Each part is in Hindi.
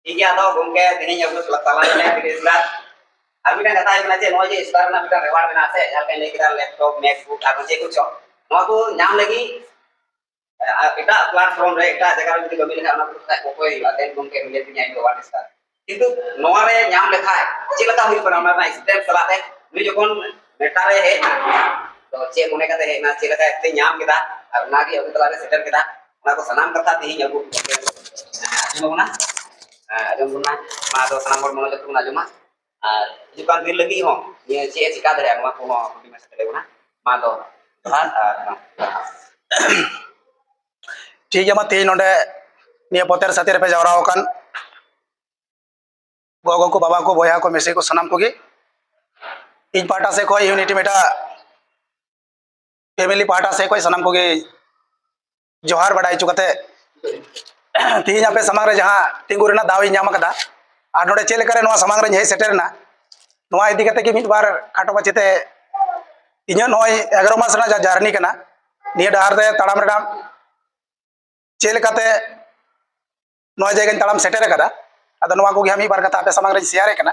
ठीक है तो घूम के दिन जब कुछ लगता है ना फिर इसका अभी का कथा है ना जे नॉइज इस बार ना फिर रिवार्ड बना से यार कहीं लेके लैपटॉप मैकबुक आप जे कुछ नवा को नाम लगी एटा प्लेटफॉर्म रे एटा जगह रे कमी लेखा ना को कोई देन घूम के मिले तिया रिवार्ड इसका किंतु नवा रे नाम लेखा है जे लगा हुई पर ना स्टेप चलाते नी जखन मेटा रे है तो चे मने कते है ना चे लगा ते नाम केदा और ना की अबु तला रे सेटल केदा ना को सनाम कथा तिही अबु आजमना आजमना मा दो सनाम हर मनो जतु आजमा और जुकान दिन लगी हो ये चे चिका दरे मा को हुडी मा सेटल बना मा दो ठीक है मा तेज नोडे निया पोतेर साथी पे जावरा होकन गोगो को बाबा को बोया को मेसे को सनाम को गे इन पाटा से कोई यूनिटी मेटा फैमिली पाटा से कोई सनाम को गे जोहार बड़ाई चुकते तीन पे समांग रे जहां तिंगु रेना दावी ᱧᱟᱢ कदा आर नोडे चेले करे नोआ समांग रे हे सेटेरना नोआ इदी कते कि मिद बार खाटो बचते इᱧ नोय 11 मास ना जर्नी कना निया डार दे तड़ाम रेडा चेले कते नोय जगह तड़ाम सेटेर कदा अद नोआ को हामी बार कथा पे समांग रे शेयर कना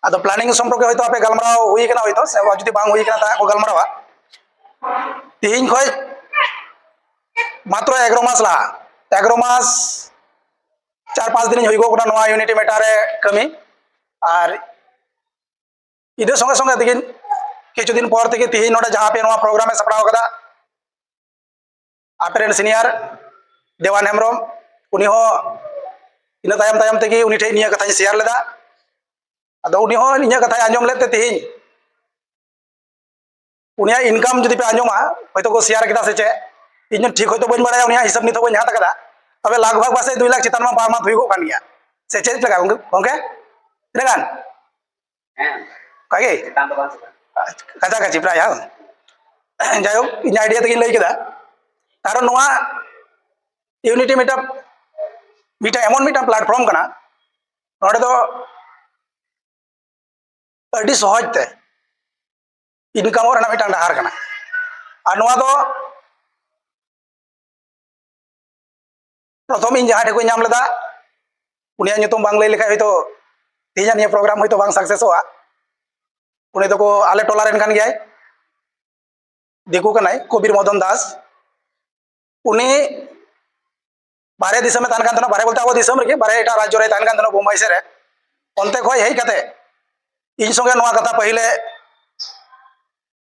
अद प्लानिंग संपर्क होइतो आपे गलमराव हुई कना होइतो से जुदी बांग हुई कना ता को गलमरावा तीन खोय मात्र 11 मास ला 11 मास 4-5 दिन हो गो नवा यूनिटी मेटारे कमी और इधर संगे संगे दिगिन किछु दिन पर तक तीन नोडे जहां पे नवा प्रोग्राम में सपड़ाव कदा आपेरेन सीनियर देवान हेमरम उनी हो इन तायम तायम तक उनी ठे निया कथा शेयर लेदा अदो उनी हो निया कथा आंजम लेते तीन उनिया इनकम जदि पे आंजमा होयतो को शेयर केदा से चे इन ठीक होयतो बन बड़ा उनिया हिसाब नितो बन हात कदा तबे लगभग पासे 2 लाख चितान मा पार मात हुई कान गया से चेक लगा ओके तिनागान कागे चितान तो बांस कथा का चिप्रा या जायो इन आइडिया तक लई केदा कारण नोआ यूनिटी मीटअप मीटा एमन मीटा प्लेटफॉर्म कना नोडे दो अडी सहज ते इनकम और मीटा डाहार कना और नोआ दो प्रथम इन जहां को नाम लेदा उनिया नितुम बांग लई लेखा होइतो तीजा निया प्रोग्राम होइतो बांग सक्सेस होआ उनी तो को आले टोला रेन कान गयाय दिकु कनाय कबीर मदन दास उनी बारे दिसम में तान कान बारे बोलते आबो दिसम रे बारे एटा राज्य रे तान कान बोम्बई से रे onte खोय हेई कते इन संगे नोआ कथा पहिले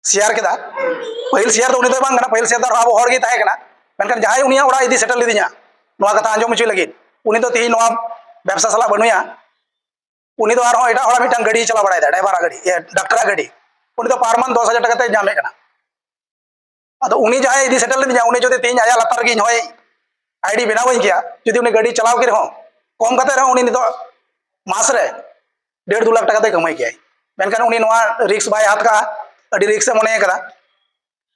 शेयर केदा पहिल शेयर तो उनी तो बांग कना पहिल शेयर तो आबो हर गे ताहे कना मेनखान जहाय उनिया ओड़ा इदी सेटल लिदिया नोआ कथा आंजम मुचुय लगी उनी तो ती नोआ व्यवसा सला बनुया उनी तो आरो एटा हड़ा मिटांग गाड़ी चला बड़ाय दा ड्राइवर गाड़ी ये डॉक्टर गाड़ी उनी तो पारमान 10,000 टका ते जामे कना अदो उनी जहाय इदी सेटल लिदिया उनी जदि तीन आया लतार गी होय आईडी बनाव गया जदि उनी गाड़ी चलाव के रहो कम कते रहो उनी तो मास रे 1.5-2 लाख टका ते कमाई गया मेनखान उनी नोआ रिक्स बाय हाथ का अडी रिक्स मने कदा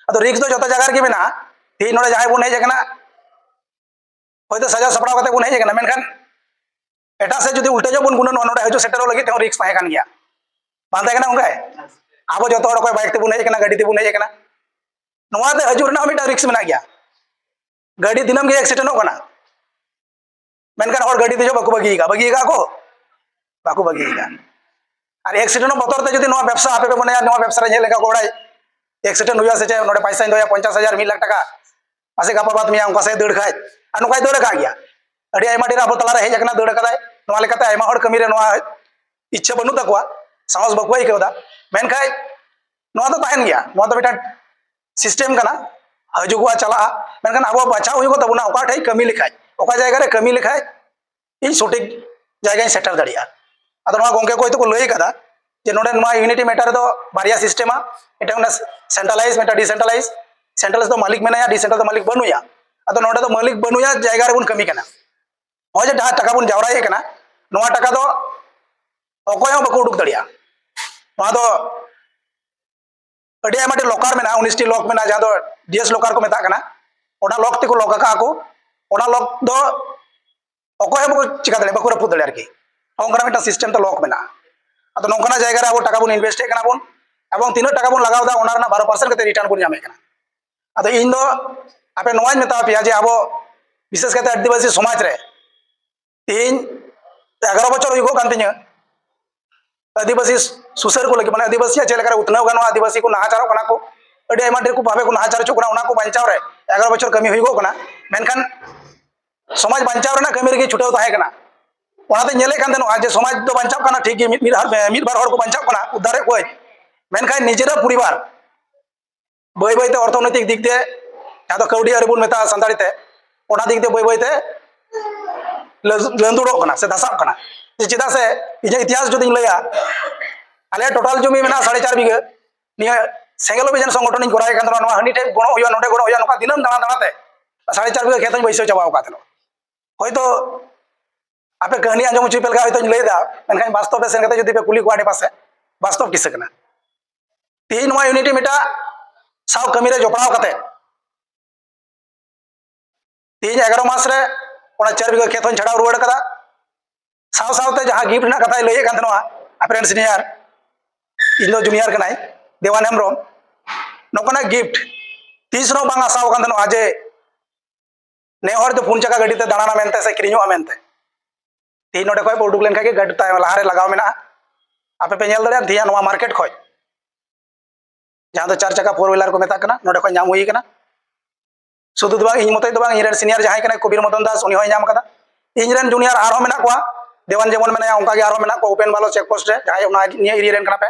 अदो रिक्स दो जतो जगह रे के मेना ती नोडे जहाय बुन हेज कना होयतो सजा सपड़ाव कते बुन हेज कना मेनखान एटा से जदि उल्टा जो बुन गुन नोडे हजो सेटरो लगी ते रिक्स ताहे कान गया बांधे कना उनका आबो जतो हड़ कोई बाइक ते बुन हेज कना गाड़ी ते बुन हेज कना नोआ ते हजू रना मिटा रिक्स मेना गया गाड़ी दिनम के एक्सीडेंट हो कना मेनखान हड़ गाड़ी ते जो बगी का को बगी और एक्सीडेंट बतर ते जदि नोआ व्यवसा आपे पे बने नोआ व्यवसा रे झेल का गोड़ाई एक्सीडेंट हुआ से नोडे पैसा दोया 50,000 1 लाख टका पासे गापा बात मिया उनका से दड़ खाय और नुकाय दड़ का गया अड़ी आयमा डेरा अब तला रे हेज कना दड़ कदाय नोआ लेकाते आयमा हड़ कमी रे नोआ इच्छा बनु तकवा साहस बकवाई केदा मेनखाय नोआ तो ताहन गया नोआ तो बेटा सिस्टम कना हजुगवा चला मेनखान अब बचाव हुई तबना ओका ठे कमी लिखाय ओका जायगा रे कमी लिखाय इन सटीक जायगा सेटल दड़िया अदो नोआ गोंके कोई तो को लई कदा जे नोडे नोआ यूनिटी मेटर दो बारिया सिस्टम एटा उना सेंट्रलाइज मेटा डिसेंट्रलाइज सेंट्रलाइज तो मालिक मेनाया डिसेंट्रल तो मालिक बनुया अदो नोडे तो मालिक बनुया जायगा रे बुन कमी कना हो जे डा टका बुन जावराय कना नोआ टका दो ओकोय हो बको उडुक दड़िया नोआ दो अड़ी आयमा लॉकर मेना 19 लॉक मेना जहां दो डीएस लॉकर को मेता कना ओना लॉक ते को लॉक का को ओना लॉक दो ओकोय बको चिका दड़े बको रपु दड़े आरकी ओंकना मेटा सिस्टम तो लॉक मेना अदो नोंकना जायगा रे अब टका बुन इन्वेस्ट कना बुन एवं तीन टका बुन लगाव दा ओना 12% कते रिटर्न बुन जामे कना ᱟᱫᱚ ᱤᱧ ᱫᱚ ᱟᱯᱮ ᱱᱚᱣᱟᱧ ᱢᱮᱛᱟ ᱯᱮᱭᱟ ᱡᱮ ᱟᱵᱚ ᱵᱤᱥᱮᱥ ᱠᱟᱛᱮ ᱟᱹᱫᱤᱵᱟᱹᱥᱤ ᱥᱚᱢᱟᱡᱽ ᱨᱮ ᱛᱮᱦᱮᱧ 11 ᱵᱚᱪᱷᱚᱨ ᱦᱩᱭᱩᱜ ᱠᱟᱱ ᱛᱤᱧᱟᱹ ᱟᱹᱫᱤᱵᱟᱹᱥᱤ ᱥᱩᱥᱟᱹᱨ ᱠᱚ ᱞᱟᱹᱜᱤᱫ ᱢᱟᱱᱮ ᱟᱹᱫᱤᱵᱟᱹᱥᱤᱭᱟᱜ ᱪᱮᱫ ᱞᱮᱠᱟᱨᱮ ᱩᱛᱱᱟᱹᱣ ᱜᱟᱱᱚᱜᱼᱟ ᱟᱹᱫᱤᱵᱟᱹᱥᱤ ᱠᱚ ᱱᱟᱦᱟᱪᱟᱨᱚᱜ ᱠᱟᱱᱟ ᱠᱚ ᱟᱹᱰᱤ ᱟᱭᱢᱟ ᱰᱷᱮᱨ ᱠᱚ ᱵᱷᱟᱵᱮ ᱠᱚ ᱱᱟᱦᱟᱪᱟᱨ ᱦᱚᱪᱚᱜ ᱠᱟᱱᱟ ᱚᱱᱟ ᱠᱚ ᱵᱟᱧᱪᱟᱣ ᱨᱮ 11 ᱵᱚᱪᱷᱚর ᱠᱟᱹᱢᱤ ᱦᱩᱭᱩᱜᱚᱜ ᱠᱟᱱᱟ ᱢᱮᱱᱠᱷᱟᱱ ᱥᱚᱢᱟᱡᱽ ᱵᱟᱧᱪᱟᱣ ᱨᱮᱱᱟᱜ ᱠᱟᱹᱢᱤ ᱨᱮᱜᱮ ᱪᱷᱩᱴᱟᱹᱣ ᱛᱟᱦᱮᱸ ᱠᱟᱱᱟ ᱚᱱᱟᱛᱮ ᱧᱮᱞᱮᱫ ᱠᱟᱱ ᱛᱟᱦᱮᱱᱚᱜᱼᱟ ᱡᱮ ᱥᱚᱢᱟᱡᱽ ᱫᱚ ᱵᱟᱧᱪᱟᱣ ᱠᱟᱱᱟ ᱴᱷᱤᱠ ᱜᱮ ᱢᱤᱫ ᱵᱟᱨ ᱦᱚᱲ ᱠᱚ ᱵᱟᱧᱪᱟᱣ ᱠᱟᱱᱟ ᱩদ্ধারের ᱠᱚᱣᱟᱹᱧ ᱢᱮᱱᱠᱷᱟᱱ ᱱᱤᱡᱮᱨᱟᱜ ᱯᱚরিবার ᱵᱟᱹᱭ ᱵᱟᱹᱭᱛᱮ ᱚᱨথনৈতিক দিক দিয়ে ᱡᱟᱦᱟᱸ ᱫᱚ ᱠᱟᱹᱣᱰᱤ ᱟᱹᱨᱤ ᱵᱚᱱ ᱢᱮᱛᱟᱜᱼᱟ ᱥᱟᱱᱛᱟᱲᱤ ᱛᱮ ᱚᱱᱟ ᱫᱤᱠ দিয়ে ᱵᱟᱹᱭ ᱵᱟᱹᱭᱛᱮ ᱞᱟᱹᱸᱫᱩᱲᱚᱜ ᱠᱟᱱᱟ ᱥᱮ ᱫᱷᱟᱥᱟᱜ ᱠᱟᱱᱟ ᱪᱮᱫᱟᱜ ᱥᱮ ᱤᱧᱟᱹᱜ ᱤতিᱦᱟᱥ ᱡᱩᱫᱤᱧ ᱞᱟᱹᱭᱟ ᱟᱞᱮ ᱴᱳᱴᱟᱞ ᱡᱚᱢᱤ ᱢᱮᱱᱟᱜᱼᱟ 4.5 বিঘা নিয়ে সেঙ্গেল অভিযান সংগঠনᱤᱧ ᱠᱚᱨᱟᱣ ᱮᱫ ᱠᱟᱱ ᱛᱟᱦᱮᱱᱟ ᱱᱚᱣᱟ ᱦᱟᱹᱱᱤ ᱴᱷᱮᱡ ᱜᱚᱲᱚ ᱦᱩᱭᱩᱜᱼᱟ ᱱᱚᱰᱮ ᱜᱚᱲᱚ ᱦᱩᱭᱩᱜᱼᱟ ᱱᱚᱝᱠᱟ ᱫᱤᱱᱟᱹᱢ ᱫᱟᱬᱟ ᱫᱟᱬᱟᱛᱮ 4.5 বিঘা ᱠᱷᱮᱛ ᱦᱚᱧ ᱵᱟᱹᱭᱥᱟᱹᱣ ᱪᱟᱵᱟᱣ ᱟᱠᱟᱫ ᱛᱟᱦᱮᱱᱟ ᱦᱚᱭᱛᱳ ᱟᱯᱮ ᱠᱟᱹᱦᱱᱤ ᱟᱸᱡᱚᱢ ᱦᱚᱪᱚᱭ ᱯᱮ ᱞᱮᱠᱟ ᱦᱚᱭᱛᱳᱧ ᱞᱟᱹᱭᱫᱟ ᱢᱮᱱᱠᱷᱟᱱ ᱵᱟᱥᱛᱚᱵ ᱨᱮ ᱥᱮᱱ ᱠᱟᱛᱮ ᱡᱩᱫᱤ ᱯᱮ ᱠᱩᱞᱤ ᱠᱚᱣᱟ ᱟᱰᱮ ᱯᱟᱥᱮ ᱵᱟᱥᱛᱚᱵ ᱠᱤᱥᱟᱹ ᱠᱟᱱᱟ ᱛᱮᱦᱮᱧ ᱱᱚᱣᱟ ᱤউনিᱴᱤ ᱢᱤᱴᱟ ᱥᱟᱶ ᱠᱟᱹᱢᱤᱨᱮ ᱡᱚᱯᱲᱟᱣ ᱠᱟᱛᱮ ᱛᱮᱦᱮᱧ 11 ᱢᱟᱥ ᱨᱮ ᱚᱱᱟ 4 বিঘা ᱠᱷᱮᱛ ᱦᱚᱧ ᱪᱷᱟᱲᱟᱣ ᱨᱩᱣᱟᱹᱲ ᱠᱟᱫᱟ ᱥᱟᱶ ᱥᱟᱶᱛᱮ ᱡᱟᱦᱟᱸ ᱜᱤᱯᱷᱴ ᱨᱮᱱᱟᱜ ᱠᱟᱛᱷᱟᱭ ᱞᱟᱹᱭᱮᱫ ᱠᱟᱱ ᱛᱟᱦᱮᱱᱟ ᱟᱯᱮᱨᱮᱱ ᱥᱤᱱᱤᱭᱟᱨ ᱤᱧ ᱫᱚ ᱡᱩᱱᱤᱭᱟᱨ ᱠᱟᱱᱟᱭ ᱫᱮᱣᱟᱱ ᱦᱮᱢᱵᱨᱚᱢ ᱱᱚᱝᱠᱟᱱᱟᱜ ᱜᱤᱯᱷᱴ ᱛᱤᱥ ᱨᱮᱦᱚᱸ ᱵᱟᱝ ᱟᱥᱟᱣ ᱠᱟᱱ ᱛᱟᱦᱮᱱᱟ ᱡᱮ ᱱᱮ ᱦᱚᱲ ᱫᱚ 4 ᱪᱟᱠᱟ ᱜᱟᱹᱰᱤ ᱛᱮ ᱫᱟᱬᱟᱱᱟ ᱢᱮᱱᱛᱮ ᱥᱮ ᱠᱤᱨᱤᱧᱚᱜᱼᱟ ᱢᱮᱱᱛᱮ ᱛᱮᱦᱮᱧ ᱱᱚᱰᱮ ᱠᱷᱚᱡ ᱯᱮ ᱩᱰᱩᱠ ᱞᱮᱱᱠᱷᱟᱱ ᱜᱮ ᱜᱟᱹᱰᱤ ᱞᱟᱦᱟᱨᱮ ᱞᱟᱜᱟᱣ ᱢᱮᱱᱟᱜᱼᱟ ᱟᱯᱮ ᱯᱮ ᱧᱮᱞ ᱫᱟᱲᱮᱭᱟᱜᱼᱟ ᱛᱮᱦᱮᱧ ᱱᱚᱣᱟ ᱢᱟᱨᱠᱮᱴ ᱠᱷᱚᱡ ᱡᱟᱦᱟᱸ ᱫᱚ 4 ᱪᱟᱠᱟ 4 ᱦᱩᱭᱞᱟᱨ ᱠᱚ ᱢᱮᱛᱟᱜ ᱠᱟᱱᱟ ᱱᱚᱰᱮ ᱠᱷᱚᱡ ᱧᱟᱢ ᱦᱩᱭ ᱠᱟᱱᱟ শুধু ᱫᱚ ᱵᱟᱝ ᱤᱧ ᱢᱚᱛᱚᱡ ᱫᱚ ᱵᱟᱝ ᱤᱧᱨᱮᱱ ᱥᱤᱱᱤᱭᱟর ᱡᱟᱦᱟᱸᱭ ᱠᱟᱱᱟᱭ ᱠᱚᱵᱤর মদন দাস উনি হই ᱧᱟᱢ ᱠᱟᱫᱟ ᱤᱧᱨᱮᱱ ᱡᱩᱱᱤᱭᱟর ᱟᱨᱦᱚᱸ ᱢᱮᱱᱟᱜ ᱠᱚᱣᱟ দেওয়ান যেমন ᱢᱮᱱᱟᱭᱟ ᱚᱱᱠᱟ ᱜᱮ ᱟᱨᱦᱚᱸ ᱢᱮᱱᱟᱜ ᱠᱚᱣᱟ ওপেন ভালো চেক পোস্ট রে ᱡᱟᱦᱟᱸᱭ ᱚᱱᱟ ᱱᱤᱭᱟᱹ এরিয়া ᱨᱮᱱ ᱠᱟᱱᱟ ᱯᱮ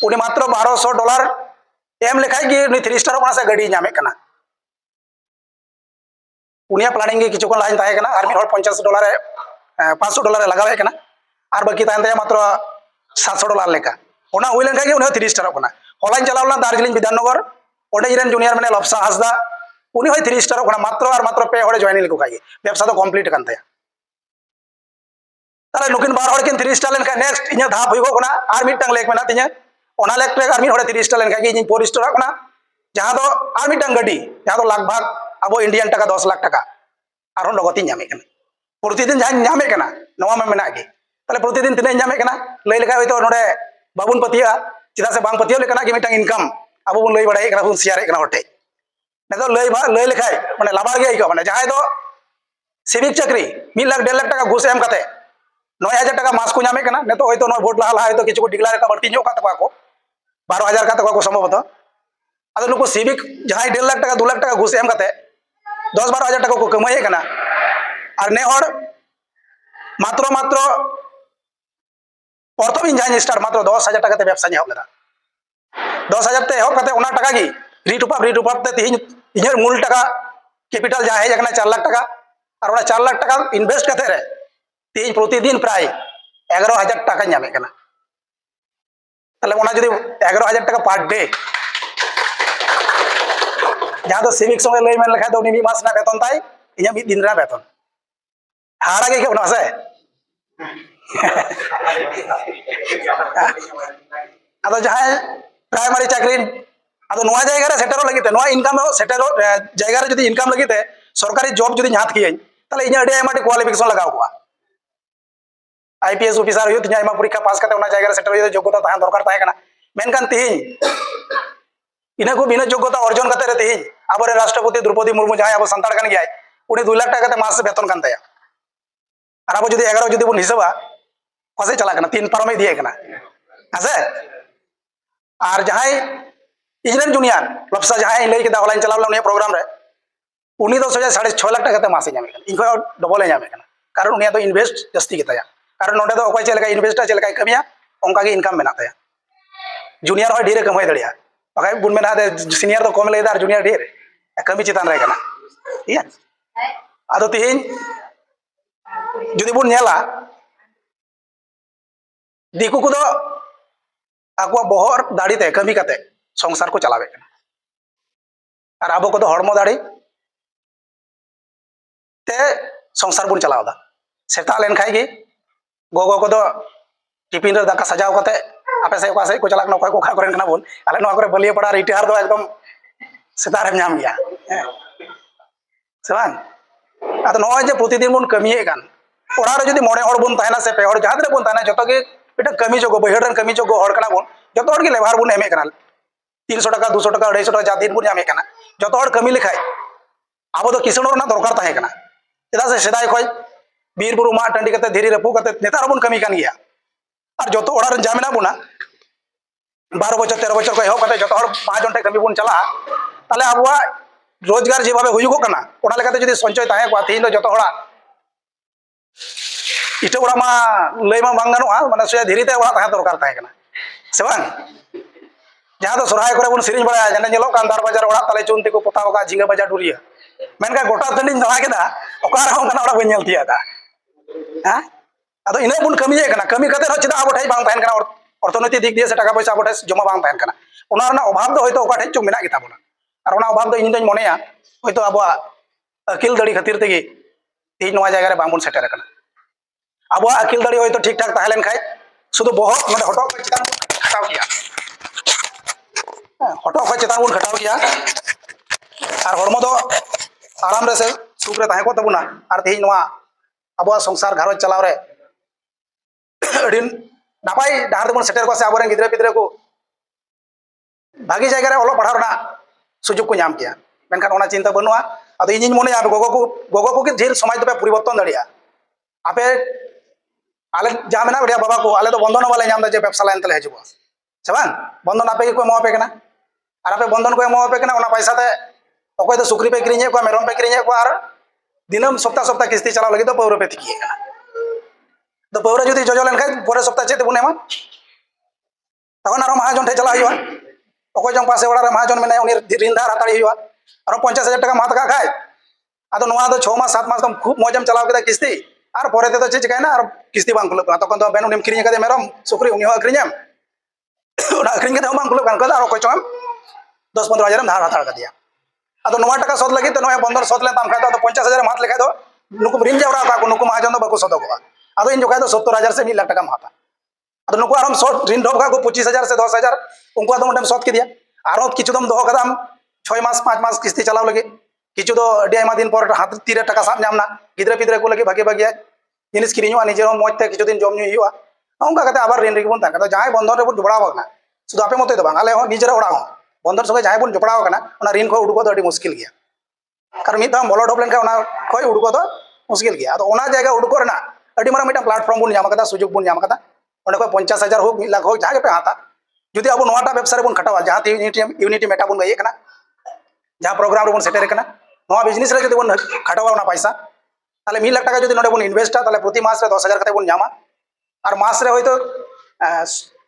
উনি মাত্র $1200 এম লেখাই ᱜᱮ উনি 3 স্টার ᱠᱟᱱᱟ ᱥᱮ ᱜᱟᱹᱰᱤ ᱧᱟᱢᱮᱫ ᱠᱟᱱᱟ उनिया प्लानिंग ᱜᱮ ᱠᱤᱪᱷᱩ ᱠᱷᱚᱱ ᱞᱟᱦᱟᱧ ᱛᱟᱦᱮᱸ ᱠᱟᱱᱟ ᱟᱨ ᱢᱤᱫ ᱦᱚᱲ $50 $500 ᱞᱟᱜᱟᱣᱮᱫ ᱠᱟᱱᱟ ᱟᱨ ᱵᱟᱹᱠᱤ ᱛᱟᱦᱮᱱ ᱛᱟᱭᱟ ᱢᱟᱛᱨᱚ $700 ᱞᱮᱠᱟ ᱚᱱᱟ ᱦᱩᱭ ᱞᱮᱱᱠᱷᱟᱱ ᱜᱮ ᱩᱱᱤ ᱦᱚᱸ 3 ᱥᱴᱟᱨᱚᱜ ᱠᱟᱱᱟ ᱦᱚᱞᱟᱧ ᱪᱟᱞᱟᱣ ᱞᱮᱱᱟ ᱫᱟᱨᱡᱤᱞᱤᱝ বিধাননগর ᱚᱸᱰᱮ ᱤᱧᱨᱮᱱ ᱡᱩᱱᱤᱭᱟর ᱢᱟᱱᱮ ᱞᱚᱵᱥᱟ ᱦᱟᱸᱥᱫᱟ উনি হয় 3 স্টারᱚᱜ ᱠᱟᱱᱟ ᱢᱟᱛᱨᱚ ᱟᱨ ᱢᱟᱛᱨᱚ ᱯᱮ ᱦᱚᱲ জয়েনিং ᱞᱮᱠᱚ ᱠᱷᱟᱡ ᱜᱮ ব্যবসা ᱫᱚ কমপ্লিট ᱠᱟᱱ ᱛᱟᱭᱟ তাহলে নুকিন বার হড় কিন 3 স্টার লেᱱᱠᱷᱟᱡ নেক্সট ᱤᱧᱟᱹᱜ ধাপ ᱦᱩᱭᱩᱜᱚᱜ ᱠᱟᱱᱟ ᱟᱨ ᱢᱤᱫᱴᱟᱝ ᱞᱮᱠ ᱢᱮᱱᱟᱜ ᱛᱤᱧᱟᱹ ᱚᱱᱟ ᱞᱮᱠ ᱨᱮ ᱟᱨ ᱢᱤᱫ ᱦᱚᱲ 3 ᱥᱴᱟᱨ ᱞᱮᱱᱠᱷᱟᱡ ᱜᱮ ᱤᱧ 4 ᱥᱴᱟᱨᱚᱜ ᱠᱟᱱᱟ ᱡᱟᱦᱟᱸ ᱫᱚ ᱟᱨ ᱢᱤᱫᱴᱟᱝ ᱜᱟᱹᱰᱤ ᱡᱟᱦᱟᱸ ᱫᱚ ᱞᱟᱜᱽ ᱵᱷᱟᱜᱽ ᱟᱵᱚ ᱤন্ডিয়ান টাকা 10 লাখ টাকা ᱟᱨᱦᱚᱸ ᱞᱚᱜᱚᱛᱤᱧ ᱧᱟᱢᱮᱫ ᱠᱟᱱᱟ ᱯᱨᱚᱛᱤদিন ᱡᱟᱦᱟᱸᱧ ᱧᱟᱢᱮᱫ ᱠᱟᱱᱟ ᱱᱚᱣᱟ ᱢᱟ ᱢᱮᱱᱟᱜ ᱜᱮ ᱛᱟᱦᱞᱮ ᱯᱨᱚᱛᱤদিन ᱛᱤᱱᱟᱹᱜ ᱧᱟᱢᱮᱫ ᱠᱟᱱᱟ ᱞᱟᱹᱭ ᱞᱮᱠᱷᱟᱡ ᱦᱚᱭᱛᱳ ᱱᱚᱰᱮ ᱵᱟᱵᱚᱱ ᱯᱟᱹᱛᱭᱟᱹᱜᱼᱟ ᱪᱮᱫᱟᱜ ᱥᱮ ᱵᱟᱝ ᱯᱟᱹᱛᱭᱟᱹᱣ ᱞᱮᱠᱟᱱᱟᱜ ᱜᱮ ᱢᱤᱫᱴᱟᱝ ᱤᱱᱠᱟᱢ ᱟᱵᱚ ᱵᱚᱱ ᱞᱟᱹᱭ ᱵᱟᱲᱟᱭᱮᱫ ᱠᱟᱱᱟ ᱵᱚᱱ ᱥᱮᱭᱟᱨᱮᱫ ᱠᱟᱱᱟ ᱦᱚᱲ ᱴᱷᱮᱡ ᱱᱤᱛᱚᱜ ᱞᱟᱹᱭ ᱞᱮᱠᱷᱟᱡ ᱢᱟᱱᱮ ᱞᱟᱵᱟᱲ ᱜᱮ ᱟᱹᱭᱠᱟᱹᱜᱼᱟ ᱢᱟᱱᱮ ᱡᱟᱦᱟᱸᱭ ᱫᱚ সিভিক চাকরি 1 লাখ 1.5 লাখ টাকা ঘুষ এম কাতে 9000 টাকা মাস को ñame kana neto hoyto no vote laha laha hoyto kichu ko declare ka barti ñok kata ko 12000 kata ko সম্ভবত ado nuko civic jahay 1.5 lakh টাকা 2 লাখ টাকা ঘুষ এম kate 10-12 হাজার টাকা ko kamay kana ar ne hor matro প্রথম ইঞ্জাইন স্টার মাত্র 10000 টাকাতে ব্যবসা নিয়ে হবে না 10000 তে হোক কাতে ওনা টাকা কি রিটুপাপ তে তিন ইঞ্জার মূল টাকা ক্যাপিটাল যা है যেখানে 4 লাখ টাকা আর ওনা 4 লাখ টাকা ইনভেস্ট কাতে রে তিন প্রতিদিন প্রায় 11000 টাকা ñame kana তাহলে ওনা যদি 11000 টাকা পার ডে जहाँ तो सिविक समय लई मेन लेखा तो उनी मास ना बेतन ताई इᱧᱟᱹᱜ ᱢᱤᱫ ᱫᱤᱱ ᱨᱮᱱᱟᱜ बेतन हाड़ा गे के से ᱟᱫᱚ ᱡᱟᱦᱟᱸᱭ ᱯᱨᱟᱭᱢᱟরি ᱪᱟᱠᱨᱤ ᱟᱫᱚ ᱱᱚᱣᱟ ᱡᱟᱭᱜᱟ ᱨᱮ ᱥᱮᱴᱮᱨᱚᱜ ᱞᱟᱹᱜᱤᱫ ᱛᱮ ᱱᱚᱣᱟ ᱤᱱᱠᱟᱢ ᱥᱮᱴᱮᱨᱚᱜ ᱡᱟᱭᱜᱟ ᱨᱮ ᱡᱩᱫᱤ ᱤᱱᱠᱟᱢ ᱞᱟᱹᱜᱤᱫ তে সরকারি জব যদি ᱧᱟᱢ ᱠᱤᱭᱟᱹᱧ তাহলে ᱤᱧᱟᱹᱜ ᱟᱹᱰᱤ ᱟᱭᱢᱟ কোয়ালিফিকেশন ᱞᱟᱜᱟᱣ ᱠᱚᱜᱼᱟ आईपीएस ऑफिसर हुई तीन आयमा परीक्षा पास करते जगह सेटर योग्यता तहन दरकार तहन कना मेनकान तिहिन इना को बिना योग्यता अर्जन करते तिहिन अब राष्ट्रपति द्रौपदी मुर्मू जहां अब संताड़ कान गया उनी 2 लाख टाका मास वेतन कान ताया और अब जुदी 11 जुदी बन हिसाबा फसे चला कना 3 पारमे दिए कना हसे और जहां इजरन जूनियर लपसा जहां लई के हलाइन चलाव उनी प्रोग्राम रे उनी तो सोजा 6.5 लाख टाका मास ñame कना इनको डबल ñame कना कारण उनी तो इन्वेस्ट जस्ती के ताया कारण नोडे तो अकय चलका इन्वेस्टर चलका कमिया ओंका के इनकम मेना ताया जूनियर हो ढेर कमाई दड़िया बाकाय बुन मेना दे सीनियर तो कम लेदा जूनियर ढेर कमी चितान रे कना ठीक है आदो तिहिन जुदी बुन नेला दिकु को दो आको बहर दाड़ी ते कमी काते संसार को चलावे कना और आबो को दो हड़मो दाड़ी ते संसार बुन चलावदा सेता लेन खाई गे गोगो को दो टिफिन रे दाका सजाव कते आपे से ओका से को चलाक न कोय को खा करेन कना बोन आले नवा करे बलिया पड़ा रिटायर दो एकदम सेता रे ñam गया सेबान आतो नवा जे प्रतिदिन बुन कमिए कान ओरा रे जदी मोड़े हड़ बुन ताहना से पे हड़ जहां रे बुन ताहना जतो गे बेटा कमी जोगो बहिड़ रन कमी जोगो हड़ कना बुन जतो हड़ के लेबार बुन एमे कना 300 টাকা 200 টাকা 250 টাকা जा दिन बुन ñame कना जो हर कमी लेखाय अब तो किसानों ना दरकार तहे कना चेदा से सेदाय खय बीर बुरु मा टांडी कते धीरी रपु कते नेतार बन कमी कान गया और जो ओड़ा रन जामिना बुना 12 बछर 13 बछर को एहब कते जो हर 5 जन कमी बन चला ताले अबवा रोजगार जे भावे हुयुगो कना ओना लेकाते जदि संचय तहे को तीन जो हड़ा इटा ओड़ा मा लय मा बांग गानोआ माने से धीरीते ओड़ा तहे दरकार तहे कना से बांग जहाँ तो सोरहाय करे बन सिरिंज बड़ा जने जेलो कान दार बाजार ओड़ा ताले चुनती को पोताव का झिंगा बाजार डुरिया मेनका गोटा तंडी दवा केदा ओका रहो कना ओड़ा बन नेलतिया दा हां अदो इना बुन कमी कना कमी कते हो चिदा आबो ठाई बांग तहन कना अर्थनैतिक दिक दिए से टाका पैसा आबो ठाई जमा बांग तहन कना ओना रना अभाव दो होयतो ओका ठाई चो मेना गेता बोना और ओना अभाव दो इन दोኝ मनेया होयतो आबो अकिल दड़ी खातिर तेगे तेज नवा जायगा रे बांग बुन सेटर कना आबो अकिल दड़ी होयतो ठीक ठाक ताहेलेन खाय शुधु बहुत नोडे हटो को चितान खटाव किया हटो को चितान बुन खटाव किया और हरमो दो आराम रे से सुख रे ताहे को तबुना और तेज नवा आबो संसार घारो चलाव रे अडिन नापाई डाहर तेबुन सेटर को से आबो रे गिद्रे पिद्रे को भागी जायगा रे ओलो पढ़ाव ना सुजुग को नाम किया मेनखान ओना चिंता बनुआ अदो इनिन मोने आप गोगो को ढेर समाज दो परिवर्तन दाड़िया आपे आले जा मेना बड़िया बाबा को आले तो बंधन वाले नाम जे व्यवसा लाइन तले हजबो से बांग बंधन आपे को एमो पे कना और आपे बंधन को एमो पे कना ओना पैसा ते अकोय तो सुक्री पे किरिnye को मेरम पे किरिnye को और दिनम सप्ताह सप्ताह किस्ती चलाव लगी तो पौर पे थिकिए कना तो पौर जदि जजो लेन खाय परे सप्ताह चेते बुन एमा तखन आरो महाजन ठे चला हुआ अकोय जंग पासे ओड़ा रे महाजन मेना उनी ऋण धार हाताड़ी हुआ और 50,000 टाका मात का खाय आदो नोआ दो 6 मास 7 मास तो खूब मौजम चलाव केदा किस्ती और परे ते तो चे चिकायना और किस्ती बांग खुलब तखन तो बेन उनीम किरिnye कदे मेरम सुक्री उनी हो अक्रिnyam ओना अक्रिኝ कदे बांग खुलब कान और अकोय चम 10-15,000 धार हाताड़ का दिया आदो नोआ टाका सद लगी तो नोया बंदर सद ले ताम खाय तो 50,000 मात लेखाय दो नुकु ऋण जावरा का नुकु महाजन दो बको सद को आदो इन जोखाय दो 70,000 से 1 लाख टाका माता आदो नुकु आराम सद ऋण ढोब का को 25,000 से 10,000 उनको आदो मोटम सद के दिया आरो किछु दम दोहो कदाम 6 मास 5 मास किस्ती चलाव लगे किछु दो अडी आयमा दिन पर हाथ तीरे टाका साब नामना गिद्रे पिद्रे को लगे भागे भागे जिनिस किरिñoa निजेरो मोजते किछु दिन जम ᱧᱩ हुआ ओंका कते आबार ऋण रे बन ताका तो जहाय बंधन रे बन जोड़ाव कना शुधु आपे मते तो बांग आले हो निजेरा ओड़ा हो बंधन संगे जहाय बन जोड़ाव कना ओना ऋण को उडुको तो अडी मुश्किल गया कारण मिद दाम बोलो ढोब लेन का ओना खय उडुको तो मुश्किल गया तो ओना जायगा उडुको रना अडी मारा मिटा प्लेटफॉर्म बन नाम कदा सुजुग बन नाम कदा ओंडे को 50,000 हो 1 लाख हो जहां पे हाता जुदी अब नोटा व्यवसाय रे बन खटावा जहां यूनिटी मेटा बन गए कना जहां प्रोग्राम रे बन सेटर कना नोआ बिजनेस रे जदि बन खटावा ना पैसा ताले 1 लाख टाका जदि नोडे बन इन्वेस्ट ताले प्रति मास रे 10,000 कते बन नामा और मास रे होयतो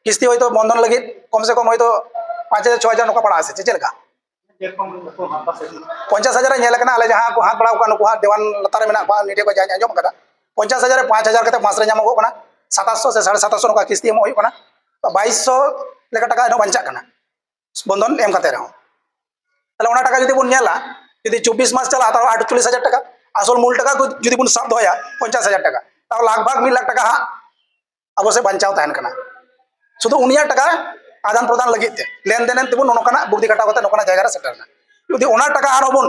किस्ती होयतो बंधन लगी कम से कम होयतो 5,000 6,000 नोका पड़ा आसे चेलका 50,000 नेल कना आले जहां को हाथ बड़ाव का नुको हाथ देवान लतारे मेना बा नीटे को जाय आंजम कदा 50,000 रे 5,000 कते मास रे नामो कना 700 से 750 नोका किस्ती एमो होय कना तो 2200 लेका टाका नो बंचा कना बंधन एम कते रहो ताले ओना टाका जदि बन नेला जदि 24 मास चला तो 48,000 टाका आसल मूल टाका को जदि बन साब दोया 50,000 टाका तो लगभग 1 लाख टाका अब से बंचाव तहन कना शुधु उनिया टाका आदान प्रदान लगी लेन देन तेबुन नोकना बुद्धि कटाव कते नोकना जायगा रे सेटरना जदि ओना टाका आरो बन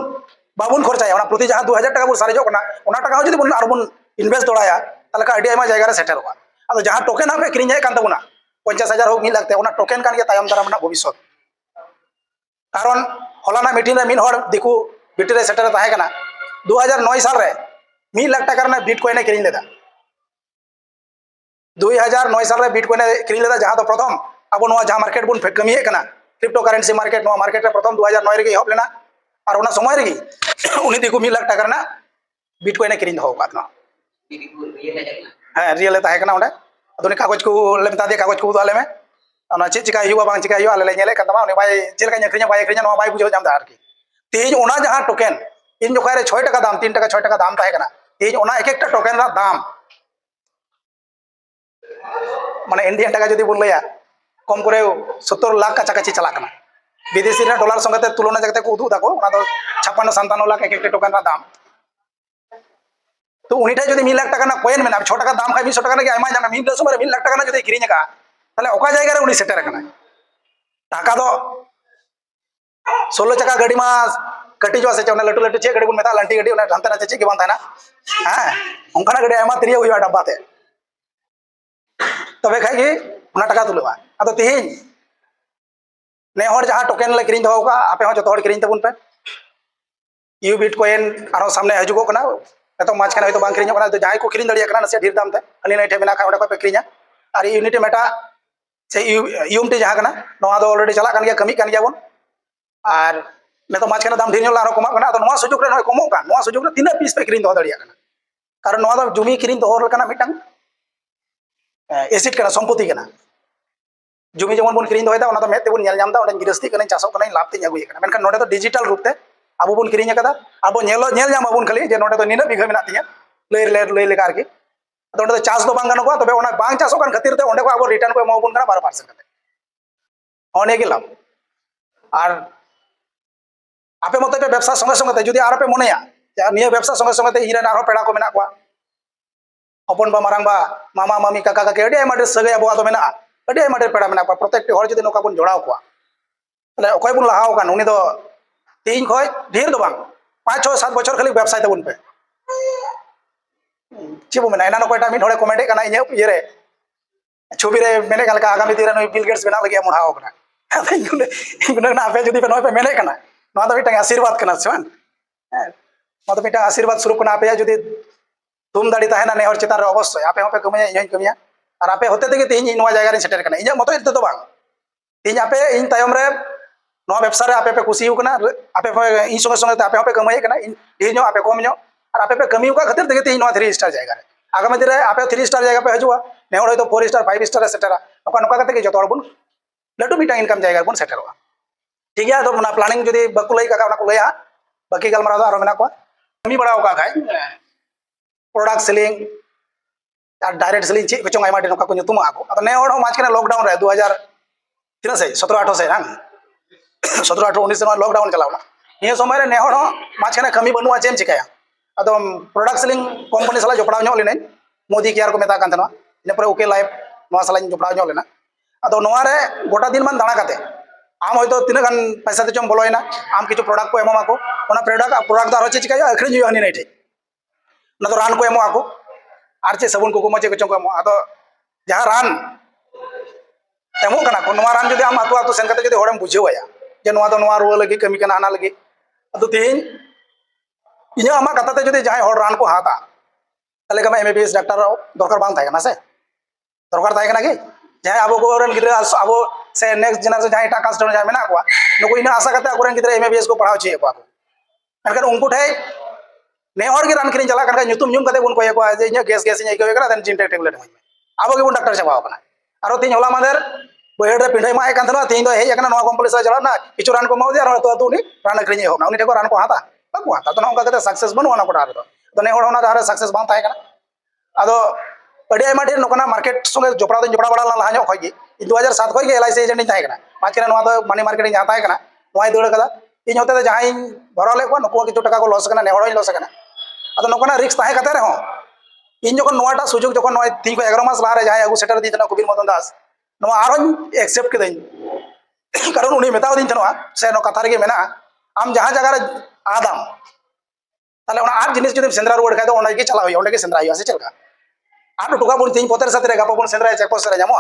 बाबुन खर्चाया ओना प्रति जहां 2,000 टाका बन सारेजो कना ओना टाका जदि बन आरो बन इन्वेस्ट दोड़ाया ताले का अडी आयमा जायगा रे सेटरवा अब जहां टोकेन आपे किरिñe कान तबुना 50,000 हो 1 लाख ते ओना टोकेन कान के तायम दाराम ना भविष्यत कारण हलाना मीटिंग रे मिन हर दिकु बिटी रे सेटर ताहे कना 2009 साल रे 1 लाख टाका रे बिटकॉइन ए किरिñ लेदा 2009 साल रे बिटकॉइन ए किरिñ लेदा जहां तो प्रथम अब नोआ जहां मार्केट बन कमी कना क्रिप्टो करेंसी मार्केट नोआ मार्केट रे प्रथम 2009 रे हब लेना और ओना समय रे उनी दिकु 1 लाख टाका रे बिटकॉइन ए किरिñ दो कातना हां रियल ताहे कना ओंडे अदोनी कागज को ले मता दे कागज को उदाले में ओना चे चिका हुआ बांग चिका हुआ ले नेले कतमा उनी बाय चेलका अखरिña बाय अखरिña नोआ बाय बुझो जाम दा आरकी तेज ओना जहां टोकेन इन जोखाय रे 6 टाका दाम 3 टाका 6 टाका दाम ताहे कना तेज ओना एक एकटा टोकेन रा दाम माने इंडियन टाका जदि बन लया कम करे 70 लाख का चकाची चला कना विदेशी रे डॉलर संगते तुलना जगते को उदु दाको ओना दो 56-57 लाख एक एकटा टोकेन रा दाम तो उनी ठे जदि 1 लाख टाका ना कोइन मेना 6 टाका दाम खाय 100 टाका ना आयमा जाना 1 लाख टाका ना जदि किरिñ का ताले ओका जायगा रे उनी सेटर कना टाका दो 16 चका गाड़ी मा कटी जो से चौना लटू लटू चे गाड़ी बन मेता लंटी गाड़ी ओना हंता ना चे के बांधा ना हां ओंकाना गाड़ी आयमा तिरिया हुआ डब्बा ते तबे खाय गे ओना टाका तुलवा अदो तिहिñ ने हर जहां टोकेन ले किरिñ दो का आपे हो जतो हर किरिñ तबुन पे ইউ বিটকয়েন আরো সামনে হজুগো কানা এত মাঝখানে হয়তো বাং কিরিᱧᱚᱜ ᱠᱟᱱᱟ যাই को किरिᱧ दाड़िया काना नसे ढेर दाम ते हानि नाइ ठे मेना खा ओडे को पे किरिᱧᱟ और यूनिटी मेटा से यूएमटी जहां काना नोआ दो ऑलरेडी चला कान गया कमी कान गया बोन और नेतो माझखाने दाम ढेर ñoला आरो कमा काना तो नोआ सुजुग रे नय कमो कान नोआ सुजुग रे तीना पीस पे किरिᱧ दो दाड़िया काना कारण नोआ दो जुमी किरिᱧ दो हर काना मिटांग एसिड काना सम्पत्ति काना जुमी जेमन बोन किरिᱧ दोयदा ओना तो मेते बोन नेल जामदा ओडे गिरस्ती काना चासो काना लाभ ते अगुय काना मेनखान नोडे तो डिजिटल रूप ते आबो बोन किरिᱧ अकदा आबो नेल जाम आबोन खाली जे नोडे तो निना बिघा मेना तिया लय लेका आरकी तो ओडे तो चास दो बांग गानो को तबे ओना बांग चासो कान खातिर ते ओडे को आबो रिटर्न को एमाबोन काना 12% कते ओने के लाभ और आपे मते पे व्यवसाय संगे संगे ते जुदी आरो पे मनेया निया व्यवसाय संगे संगे ते इरेन आरो पेड़ा को मेना को हपन बा मारांग बा मामा मामी काका काकी अडी आयमा सगे आबो आदो मेना अडी आयमा पेड़ा मेना को प्रत्येक हर जुदी नोका बोन जोड़ाव को तले अकय बोन लहाव कान उनी दो तीन खय ढेर दो बांग 5 6 7 बछर खाली व्यवसाय ते बोन पे चिबो मेना एना नकोटा मिड होड़े कमेंट काना इᱧ ये रे छवि रे मेने कालका आगामी दिन रे बिल गेट्स बना लगे मोहाव काना इगुन ना पे जुदी पे नय पे मेने काना नोआ दो मिटांग आशीर्वाद काना से बान नोआ दो मिटांग आशीर्वाद स्वरूप काना पे जुदी तुम दाड़ी ताहेना ने हर चितार रे अवश्य आपे होपे कमिया इᱧ कमिया और आपे होते तेगे तेही नोआ जायगा रे सेटर काना इᱧ मतो इते तो बांग तेही आपे इᱧ तायम रे नोआ व्यवसाय रे आपे पे खुशी हो काना आपे इᱧ संगे संगे आपे होपे कमाई काना ढेर ᱧᱚᱜ आपे कम ᱧᱚᱜ और आपे पे कमी का खातिर तेगे तेही नोआ 3 स्टार जायगा रे आगामी दिन रे आपे 3 स्टार जायगा पे हजुआ ने हर तो 4 स्टार 5 स्टार सेटरा नोका नोका कते के जतो हर बुन लटू मिटा इनकम जायगा रे बुन सेटरवा ठीक है तो ना प्लानिंग जुदी बकु लई काका को लया बाकी गलमारा दो आरो मेना को कमी बड़ा का खाय प्रोडक्ट सेलिंग और डायरेक्ट सेलिंग चे कचों आयमा नोका को ᱧᱩᱛᱩᱢ आको अब ने हर माछ के लॉकडाउन रे 2000 तीना से 17 18 से रंग 17 18 19 से लॉकडाउन चलावना ये समय रे ने हर माछ के कमी बनुआ चेम चिकाया अदो प्रोडक्ट सेलिंग कंपनी सला जोपड़ाव ᱧᱚᱜ लेने मोदी केयर को मेता कान तनो इन पर ओके लाइफ नोआ सला जोपड़ाव ᱧᱚᱜ लेना अदो नोआ रे गोटा दिन मान दाणा काते आम होय तो तीना गान पैसा ते चम बोलोयना आम किछु प्रोडक्ट को एमो माको ओना प्रोडक्ट दारो चे चिकाया अखरिñ हुई हनी नहीं ठे ना तो रान को एमो आको आर चे सबुन को मचे को एमो अदो जहां रान एमो कना को नोआ रान जुदी आम आतु आतु सेन काते जुदी होड़म बुझेवया जे नोआ दो नोआ रुवा लगी कमी कना आना लगी अदो तेही इᱧ आमा कथा ते जुदी जहां हर रान को हाता तले कमा एमबीबीएस डॉक्टर दरकार बांग थाय ना से दरकार थाय ना कि जहां आबो को रन गिदरा आबो से नेक्स्ट जनरेशन जहां एटा कास्ट जहां मेना को नुको इन आशा करते अकोरन गिदरा एमबीबीएस को पढ़ाव चे को एनकर उनको ठे ने हर गे रान किरिन चला कर ᱧᱩᱛᱩᱢ ᱧᱩᱢ कते बुन को जे इन गैस इन आइको करा देन जिन टेबलेट में आबो के बुन डॉक्टर चाबा कना आरो तीन होला मादर बहेड़ रे पिंडे माय कान थना तीन दो हे एकना नोआ कंपनी से चला ना किछु रान को माउ दे आरो तो उनी रान किरिन हो ना उनी ठे को रान को हाता बाको हाता तो नोका कते सक्सेस बनु ना कोटा तो ने हर होना दारे सक्सेस बांग थाय कना अदो अडी आयमा ढेर नोकना मार्केट संगे जोपड़ा दो जोपड़ा बड़ा लहा ᱧᱚᱜ खय 2007 खय गे एलआईसी एजेंट नी थाय कना माचके नोआ दो मनी मार्केट नी हाताय कना नोआ दौड़ कदा इन होते जहां भरो ले को नुको किछु टका को लॉस कना ने हर लॉस कना अदो नोकना रिस्क थाय कते रे हो इन जखन नोआटा सुजोग जखन नोय 3 को 11 मास लहा रे जहां आगु सेटर दी तना कबीर मदन दास नोआ आरो एक्सेप्ट कदई कारण उनी मेताव दिन तनवा से नो कथा रे मेना आम जहां जगह रे आदाम ताले ओना आर जिनिस जदि सेंद्रा रोड खाय तो ओना के चला होय ओना के सेंद्रा होय से चलका आर टुका बुन तीन पोतर साथे रे गापा बुन सेंद्रा चेक पोस्ट रे जामो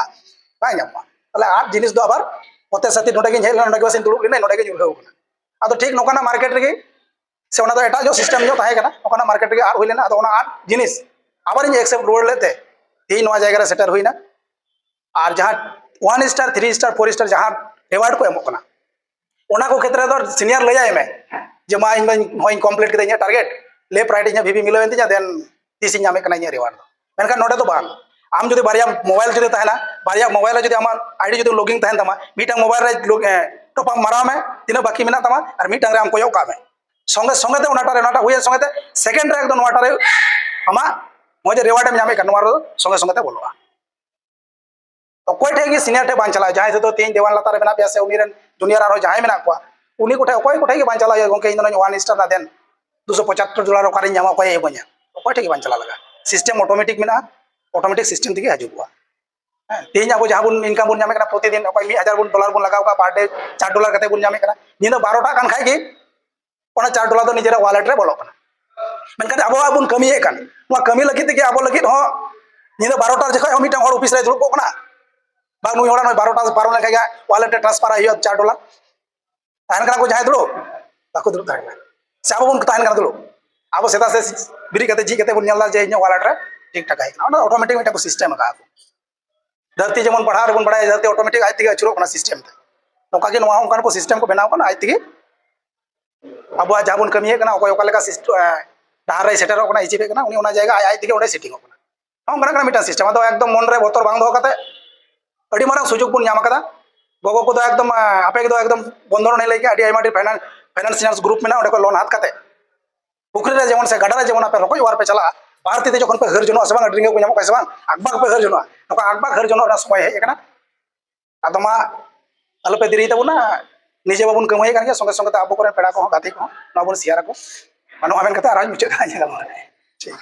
बाय जामो ताले आर जिनिस दो आबार पोतर साथे नोडे के हेल नोडे के बसिन दुड़ुब लिने नोडे के जुलगाव कना अदो ठीक नोकाना मार्केट रे से ओना दो एटा जो सिस्टम जो ताहे कना ओकाना मार्केट रे आर होय लेना अदो ओना आर जिनिस आबार इन एक्सेप्ट रोड लेते तीन नोआ जायगा रे सेटर होइना और जहां 1 स्टार 3 स्टार 4 स्टार जहां रिवार्ड को एमो कना ओना को क्षेत्र दो सीनियर लयाय में जे मा इन होय कंप्लीट के इᱧ टारगेट लेफ्ट राइट इᱧ वीवी मिलो एंती देन तीस इᱧ आमे कना इᱧ रिवार्ड मेनका नोडे तो बांग आम जुदी बारिया मोबाइल जुदी ताहेना बारिया मोबाइल जुदी आमा आईडी जुदी लॉगिंग ताहेन तमा मीटंग मोबाइल रे टॉप अप मारा में तिना बाकी मेना तमा और मीटंग रे आम कोयो का में संगे संगे ते ओनाटा हुए संगे ते सेकंड रे एकदम नोटा रे आमा मोजे रिवार्ड में जामे कनवा रो संगे संगे ते बोलवा तो कोई ठेगी सीनियर ठे बान चला जहां से तो तीन देवान लतार मेना पे से उनीरन जूनियर आरो जहां मेना को उनी को ठे कोई ठेगी बान चला गोंके इन 1 स्टार ना देन $275 ओकारे ᱧᱟᱢᱟ कोई ए ब냐 कोई ठेगी बान चला लगा सिस्टम ऑटोमेटिक मेना ऑटोमेटिक सिस्टम दिगे हजुआ तेज अब जहां बुन इनकम बुन जामे कना प्रतिदिन कोई $1000 बुन लगाव का पर डे $4 कते बुन जामे कना निनो 12 टा कान खाय गे ओना $4 तो निजेरा वॉलेट रे बोलो कना मेनका अब बुन कमी ए कान वा कमी लगी ते अब लगी हो निनो 12 टा जखय हम मिटा हर ऑफिस रे दुड़ब कना बाग नुई होड़ा 12 टा पारो लेखा गया वॉलेट ट्रांसफर आयो $4 तान कना को जहां दुड़ो बाको दुड़ब ताना से अब बन तहन kana दुलो अब सेता से बिरी कते जी कते बन नेला जे इन वालेट रे ठीक ठाक है ना ऑटोमेटिक मेटा को सिस्टम का धरती जेमन पढ़ा रे बन बड़ा धरती ऑटोमेटिक आज तिगे अचुरो सिस्टम ते नोका के नोआ उनकान को सिस्टम को बनाव कना आज तिगे अब जहाँ बन कमिए कना ओको ओका लेका डाहार रे सेटेरो कना इचिबे कना उनी ओना जायगा आज तिगे ओडे सेटिंग कना ओंकना कना मेटा सिस्टम तो एकदम मन रे बोतर बांग दो कते अड़ी मारंग सुजोग बन नाम कदा गोगो को एकदम आपे को एकदम बंधन नहीं लेके अड़ी आइमा फाइनेंशियल ग्रुप में ओडे को लोन हाथ कते पुखरी रे जेमन से गडा रे जेमन आपे रकोय वार पे चला भारती ते जखन पे हर जनो से बांग ड्रिंग को नाम को से बांग आगबाग पे हर जनो नोका आगबाग हर जनो समय हे कना आदमा अलपे दिरी तबुना निजे बाबुन कमाई कान संगे संगे आबो करे पेड़ा को गाती को ना बन सियार को मानो आबेन कते आराज मुचे का ठीक